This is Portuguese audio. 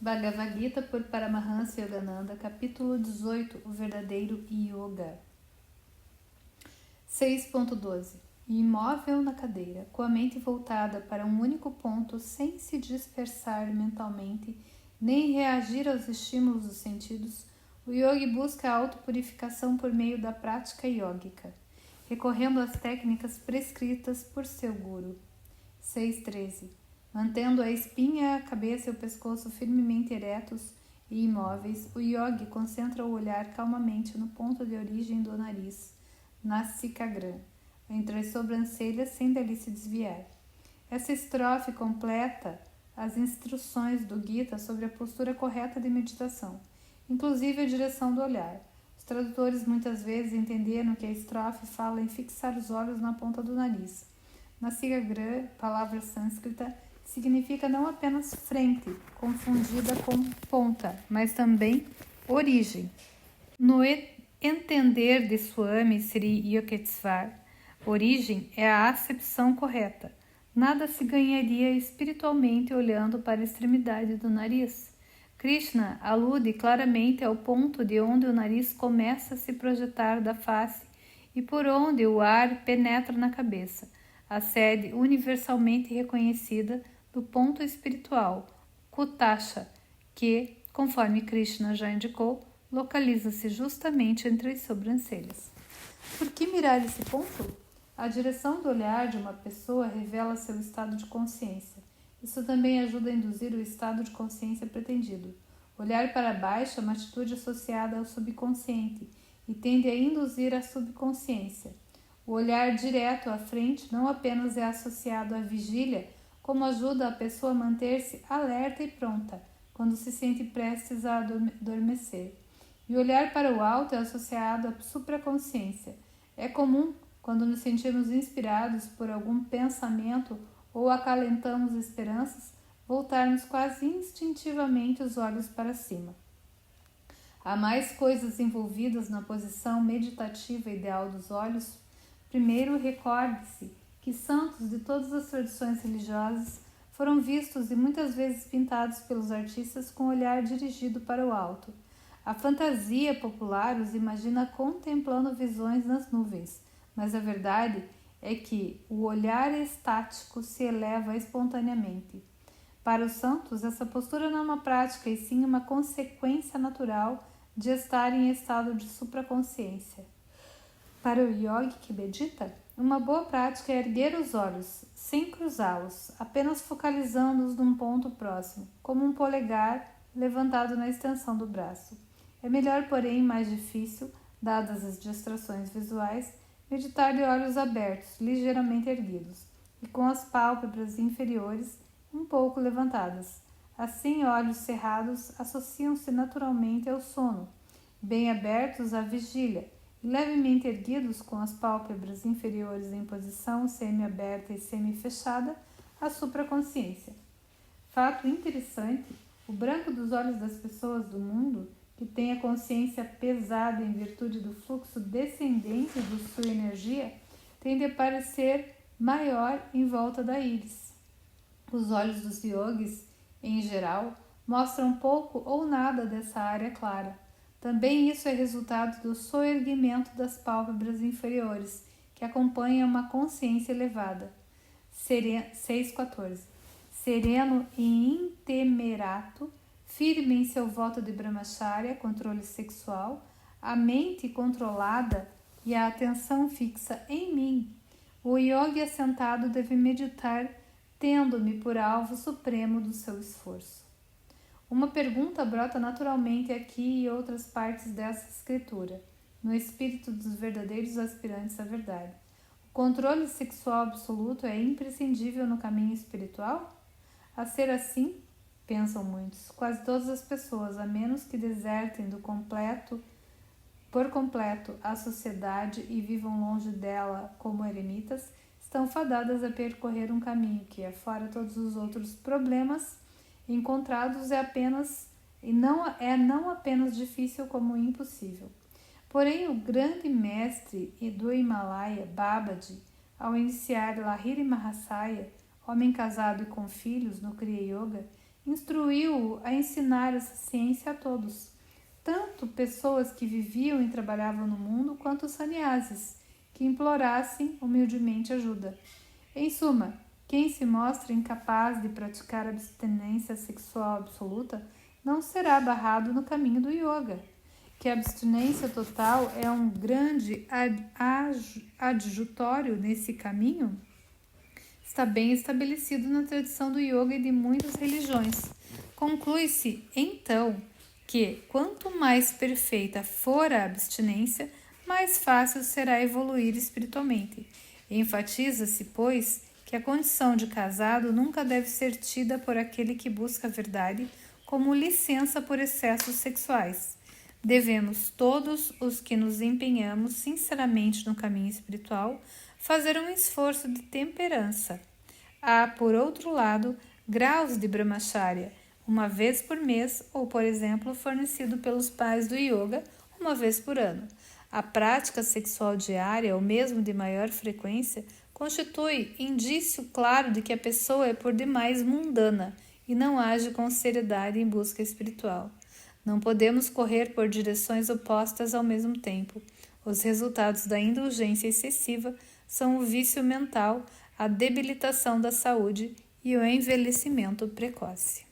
Bhagavad Gita por Paramahansa Yogananda, capítulo 18, o verdadeiro Yoga. 6.12. Imóvel na cadeira, com a mente voltada para um único ponto, sem se dispersar mentalmente, nem reagir aos estímulos dos sentidos, o yogi busca a autopurificação por meio da prática yógica, recorrendo às técnicas prescritas por seu guru. 6.13. Mantendo a espinha, a cabeça e o pescoço firmemente eretos e imóveis, o yogi concentra o olhar calmamente no ponto de origem do nariz, Nasikagram, entre as sobrancelhas sem dali se desviar. Essa estrofe completa as instruções do Gita sobre a postura correta de meditação, inclusive a direção do olhar. Os tradutores muitas vezes entenderam que a estrofe fala em fixar os olhos na ponta do nariz. Nasikagram, palavra sânscrita, significa não apenas frente, confundida com ponta, mas também origem. No entender de Swami Sri Yukteswar, origem é a acepção correta. Nada se ganharia espiritualmente olhando para a extremidade do nariz. Krishna alude claramente ao ponto de onde o nariz começa a se projetar da face e por onde o ar penetra na cabeça, a sede universalmente reconhecida do ponto espiritual, Kutasha, que, conforme Krishna já indicou, localiza-se justamente entre as sobrancelhas. Por que mirar esse ponto? A direção do olhar de uma pessoa revela seu estado de consciência. Isso também ajuda a induzir o estado de consciência pretendido. Olhar para baixo é uma atitude associada ao subconsciente e tende a induzir a subconsciência. O olhar direto à frente não apenas é associado à vigília, como ajuda a pessoa a manter-se alerta e pronta quando se sente prestes a adormecer. E olhar para o alto é associado à supraconsciência. É comum, quando nos sentimos inspirados por algum pensamento ou acalentamos esperanças, voltarmos quase instintivamente os olhos para cima. Há mais coisas envolvidas na posição meditativa ideal dos olhos. Primeiro, recorde-se que santos de todas as tradições religiosas foram vistos e muitas vezes pintados pelos artistas com o olhar dirigido para o alto. A fantasia popular os imagina contemplando visões nas nuvens, mas a verdade é que o olhar estático se eleva espontaneamente. Para os santos, essa postura não é uma prática, e sim uma consequência natural de estar em estado de supraconsciência. Para o yogi que medita, uma boa prática é erguer os olhos, sem cruzá-los, apenas focalizando-os num ponto próximo, como um polegar levantado na extensão do braço. É melhor, porém, mais difícil, dadas as distrações visuais, meditar de olhos abertos, ligeiramente erguidos, e com as pálpebras inferiores um pouco levantadas. Assim, olhos cerrados associam-se naturalmente ao sono, bem abertos à vigília, e levemente erguidos com as pálpebras inferiores em posição semi-aberta e semi-fechada, à supraconsciência. Fato interessante, o branco dos olhos das pessoas do mundo, que têm a consciência pesada em virtude do fluxo descendente de sua energia, tende a parecer maior em volta da íris. Os olhos dos yogis, em geral, mostram pouco ou nada dessa área clara. Também isso é resultado do soerguimento das pálpebras inferiores, que acompanha uma consciência elevada. 6.14. Sereno e intemerato, firme em seu voto de brahmacharya, controle sexual, a mente controlada e a atenção fixa em mim. O yogi assentado deve meditar, tendo-me por alvo supremo do seu esforço. Uma pergunta brota naturalmente aqui e outras partes dessa escritura, no espírito dos verdadeiros aspirantes à verdade. O controle sexual absoluto é imprescindível no caminho espiritual? A ser assim, pensam muitos, quase todas as pessoas, a menos que desertem por completo a sociedade e vivam longe dela como eremitas, estão fadadas a percorrer um caminho que, afora todos os outros problemas encontrados, não apenas difícil como impossível. Porém, o grande mestre do Himalaia, Babaji, ao iniciar Lahiri Mahasaya, homem casado e com filhos no Kriya Yoga, instruiu-o a ensinar essa ciência a todos, tanto pessoas que viviam e trabalhavam no mundo, quanto os sannyasis, que implorassem humildemente ajuda. Em suma, quem se mostra incapaz de praticar abstinência sexual absoluta não será barrado no caminho do yoga, que a abstinência total é um grande adjutório nesse caminho, está bem estabelecido na tradição do yoga e de muitas religiões. Conclui-se, então, que quanto mais perfeita for a abstinência, mais fácil será evoluir espiritualmente. Enfatiza-se, pois, que a condição de casado nunca deve ser tida por aquele que busca a verdade como licença por excessos sexuais. Devemos, todos os que nos empenhamos sinceramente no caminho espiritual, fazer um esforço de temperança. Há, por outro lado, graus de brahmacharya, uma vez por mês ou, por exemplo, fornecido pelos pais do yoga, uma vez por ano. A prática sexual diária, ou mesmo de maior frequência, constitui indício claro de que a pessoa é por demais mundana e não age com seriedade em busca espiritual. Não podemos correr por direções opostas ao mesmo tempo. Os resultados da indulgência excessiva são o vício mental, a debilitação da saúde e o envelhecimento precoce.